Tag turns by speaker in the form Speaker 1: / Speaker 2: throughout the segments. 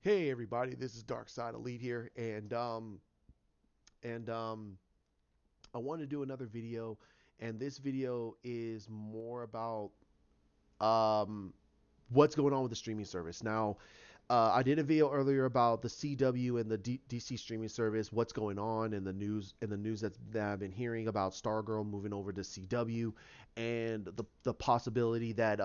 Speaker 1: Hey everybody, this is Dark Side Elite here, and I want to do another video, and this video is more about um what's going on with the streaming service. Now, I did a video earlier about the CW and the DC streaming service, what's going on in the news that I've been hearing about Stargirl moving over to CW, and the possibility that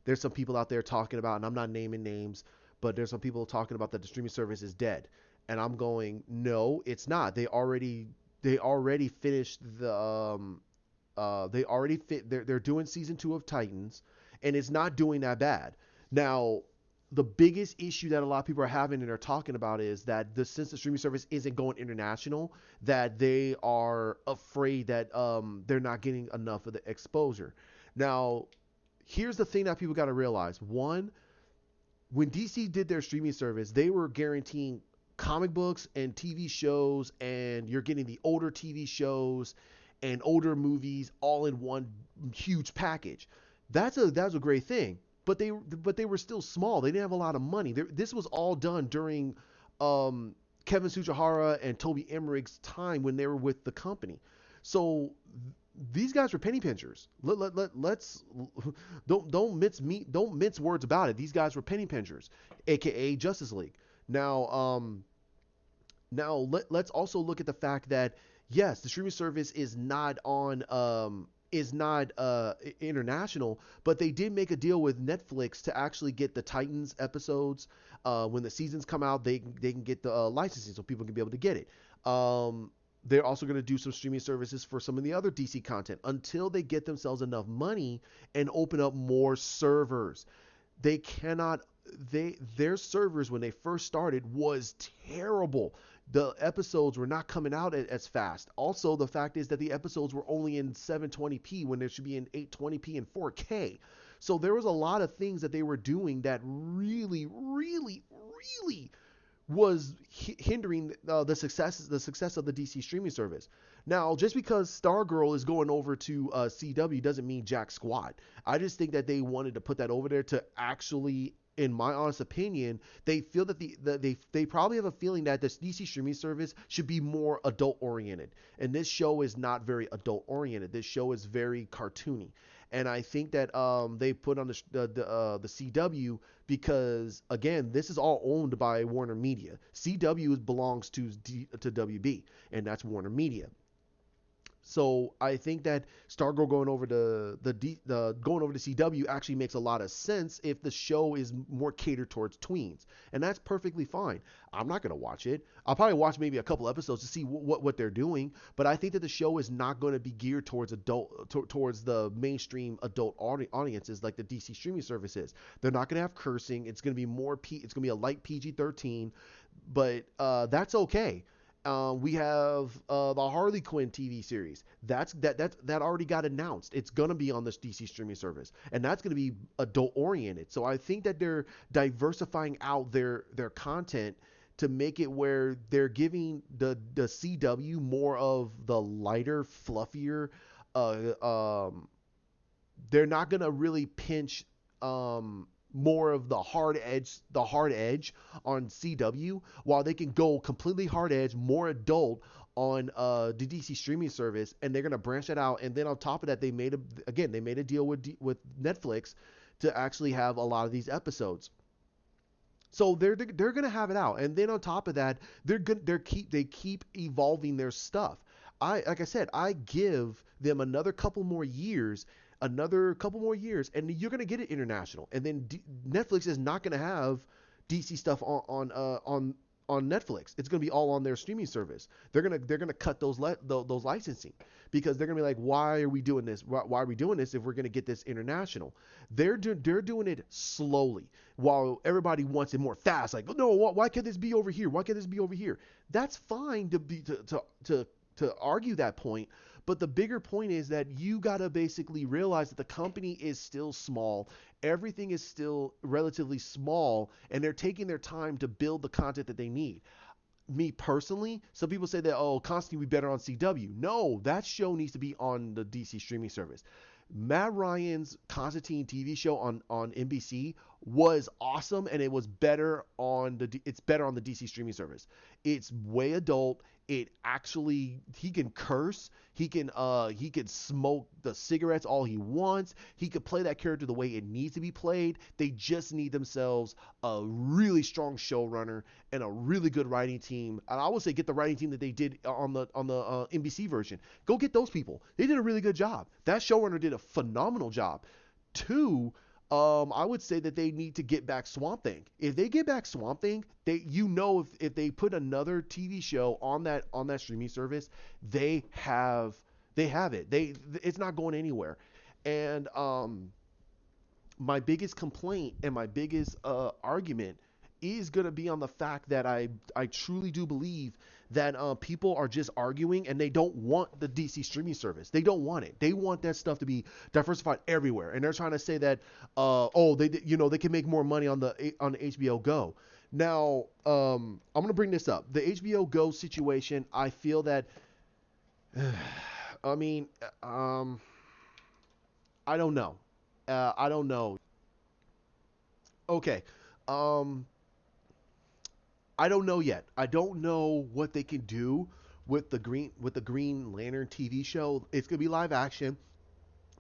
Speaker 1: there's some people out there talking about, and I'm not naming names, but there's some people talking about that the streaming service is dead, and I'm going, no, it's not. They already finished they already fit. They're doing season 2 of Titans, and it's not doing that bad. Now, the biggest issue that a lot of people are having and are talking about is that since the streaming service isn't going international, that they are afraid that they're not getting enough of the exposure. Now, here's the thing that people got to realize: one, when DC did their streaming service, they were guaranteeing comic books and TV shows, and you're getting the older TV shows and older movies all in one huge package. That's a great thing. But they were still small. They didn't have a lot of money. This was all done during Kevin Tsujihara and Toby Emmerich's time when they were with the company. So these guys were penny pinchers. Let's don't mince words about it. These guys were penny pinchers, aka Justice League. Now, let's also look at the fact that yes, the streaming service is not international, but they did make a deal with Netflix to actually get the Titans episodes. When the seasons come out, they can get the licensing so people can be able to get it. They're also going to do some streaming services for some of the other DC content until they get themselves enough money and open up more servers. They cannot their servers when they first started was terrible. The episodes were not coming out as fast. Also, the fact is that the episodes were only in 720p when they should be in 820p and 4K. So there was a lot of things that they were doing that really was hindering the success of the DC streaming service. Now, just because Stargirl is going over to CW doesn't mean jack squat. I just think that they wanted to put that over there to actually, in my honest opinion, they feel that they probably have a feeling that this DC streaming service should be more adult oriented, and this show is not very adult oriented. This show is very cartoony, and I think that they put on the CW because again, this is all owned by Warner Media. CW belongs to WB, and that's Warner Media. So I think that Stargirl going over to going over to CW actually makes a lot of sense if the show is more catered towards tweens, and that's perfectly fine. I'm not gonna watch it. I'll probably watch maybe a couple episodes to see what they're doing, but I think that the show is not going to be geared towards towards the mainstream adult audiences like the DC streaming services. They're not gonna have cursing. It's gonna be It's gonna be a light PG-13, but that's okay. We have the Harley Quinn TV series. That already got announced. It's gonna be on this DC streaming service, and that's gonna be adult oriented. So I think that they're diversifying out their content to make it where they're giving the CW more of the lighter, fluffier. Uh, um, they're not gonna really pinch more of the hard edge on CW, while they can go completely hard edge, more adult on the DC streaming service, and they're gonna branch that out. And then on top of that, they made a deal with Netflix to actually have a lot of these episodes. So they're gonna have it out, and then on top of that, they keep evolving their stuff. Like I said, I give them another couple more years, and you're gonna get it international. And then Netflix is not gonna have DC stuff on Netflix. It's gonna be all on their streaming service. They're gonna cut those licensing, because they're gonna be like, why are we doing this? Why are we doing this if we're gonna get this international? They're doing it slowly, while everybody wants it more fast. Like, no, why can't this be over here? Why can't this be over here? That's fine to argue that point, but the bigger point is that you got to basically realize that the company is still small. Everything is still relatively small, and they're taking their time to build the content that they need. Me personally, some people say that, oh, Constantine would be better on CW. No, that show needs to be on the DC streaming service. Matt Ryan's Constantine TV show on NBC was awesome, and it was better on it's better on the DC streaming service. It's way adult. It actually, he can curse, he can smoke the cigarettes all he wants. He could play that character the way it needs to be played. They just need themselves a really strong showrunner and a really good writing team. And I would say get the writing team that they did on the NBC version. Go get those people. They did a really good job. That showrunner did a phenomenal job. Two, I would say that they need to get back Swamp Thing. If they get back Swamp Thing, if they put another TV show on that streaming service, they have it. It's not going anywhere. And my biggest complaint and my biggest argument is going to be on the fact that I truly do believe that people are just arguing and they don't want the DC streaming service. They don't want it. They want that stuff to be diversified everywhere. And they're trying to say that they can make more money on the HBO Go. Now, I'm going to bring this up. The HBO Go situation, I feel that I mean, I don't know. I don't know. Okay. Um, I don't know yet. I don't know what they can do with the Green Lantern TV show. It's gonna be live action.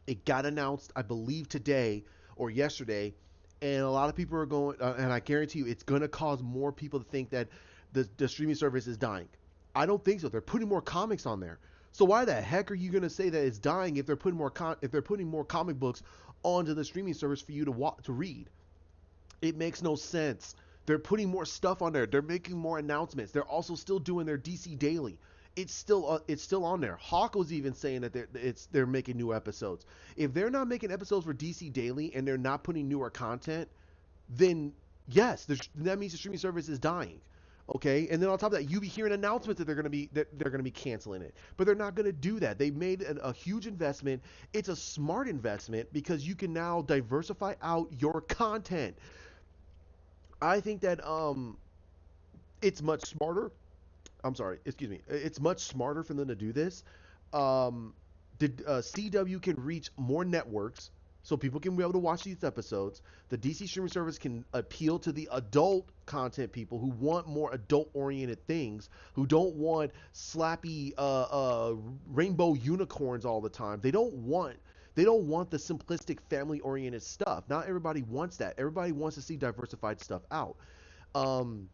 Speaker 1: It got announced, I believe, today or yesterday, and a lot of people are going. And I guarantee you, it's gonna cause more people to think that the streaming service is dying. I don't think so. They're putting more comics on there. So why the heck are you gonna say that it's dying if they're putting more comic books onto the streaming service for you to read? It makes no sense. They're putting more stuff on there. They're making more announcements. They're also still doing their DC Daily. It's still on there. Hawk was even saying that they're making new episodes. If they're not making episodes for DC Daily and they're not putting newer content, then yes, that means the streaming service is dying. Okay, and then on top of that, you be hearing announcements that they're gonna be canceling it, but they're not gonna do that. They made a huge investment. It's a smart investment because you can now diversify out your content. I think that it's much smarter. I'm sorry, excuse me. It's much smarter for them to do this. Um, CW can reach more networks, so people can be able to watch these episodes. The DC streaming service can appeal to the adult content people who want more adult-oriented things, who don't want slappy rainbow unicorns all the time. They don't want the simplistic family-oriented stuff. Not everybody wants that. Everybody wants to see diversified stuff out. Um,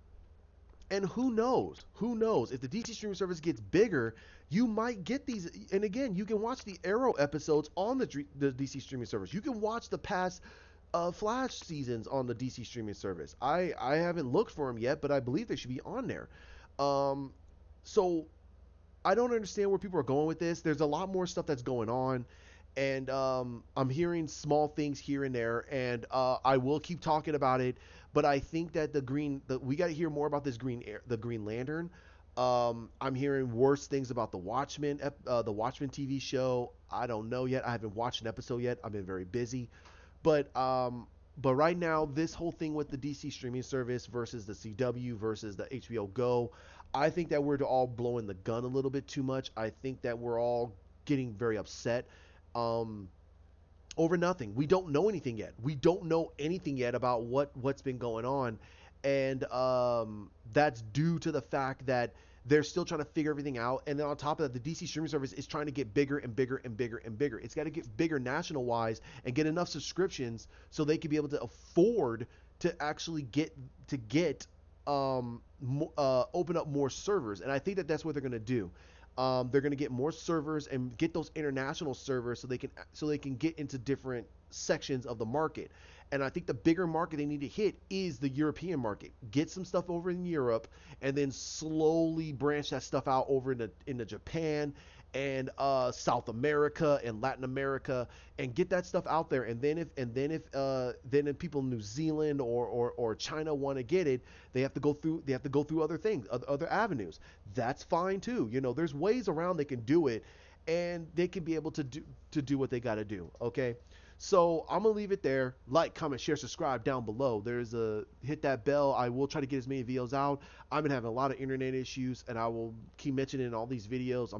Speaker 1: and who knows? Who knows? If the DC streaming service gets bigger, you might get these. And again, you can watch the Arrow episodes on the DC streaming service. You can watch the past Flash seasons on the DC streaming service. I haven't looked for them yet, but I believe they should be on there. Um, so I don't understand where people are going with this. There's a lot more stuff that's going on, and I'm hearing small things here and there, and I will keep talking about it. But I think that we got to hear more about the Green Lantern. I'm hearing worse things about the Watchmen TV show. I don't know yet. I haven't watched an episode yet. I've been very busy, but right now, this whole thing with the DC streaming service versus the CW versus the HBO Go, I think that we're all blowing the gun a little bit too much. I think that we're all getting very upset um, over nothing. We don't know anything yet. We don't know anything yet about what's been going on, and that's due to the fact that they're still trying to figure everything out. And then on top of that, the DC streaming service is trying to get bigger and bigger and bigger and bigger. It's got to get bigger national wise and get enough subscriptions so they can be able to afford to actually get open up more servers. And I think that that's what they're going to do. They're going to get more servers and get those international servers so they can get into different sections of the market. And I think the bigger market they need to hit is the European market. Get some stuff over in Europe, and then slowly branch that stuff out over into Japan and South America and Latin America, and get that stuff out there. And then if people in New Zealand or China want to get it, they have to go through other things, other avenues. That's fine too. There's ways around they can do it, and they can be able to do what they got to do. Okay. So I'm gonna leave it there. Like, comment, share, subscribe down below. Hit that bell. I will try to get as many videos out. I've been having a lot of internet issues, and I will keep mentioning in all these videos. I'm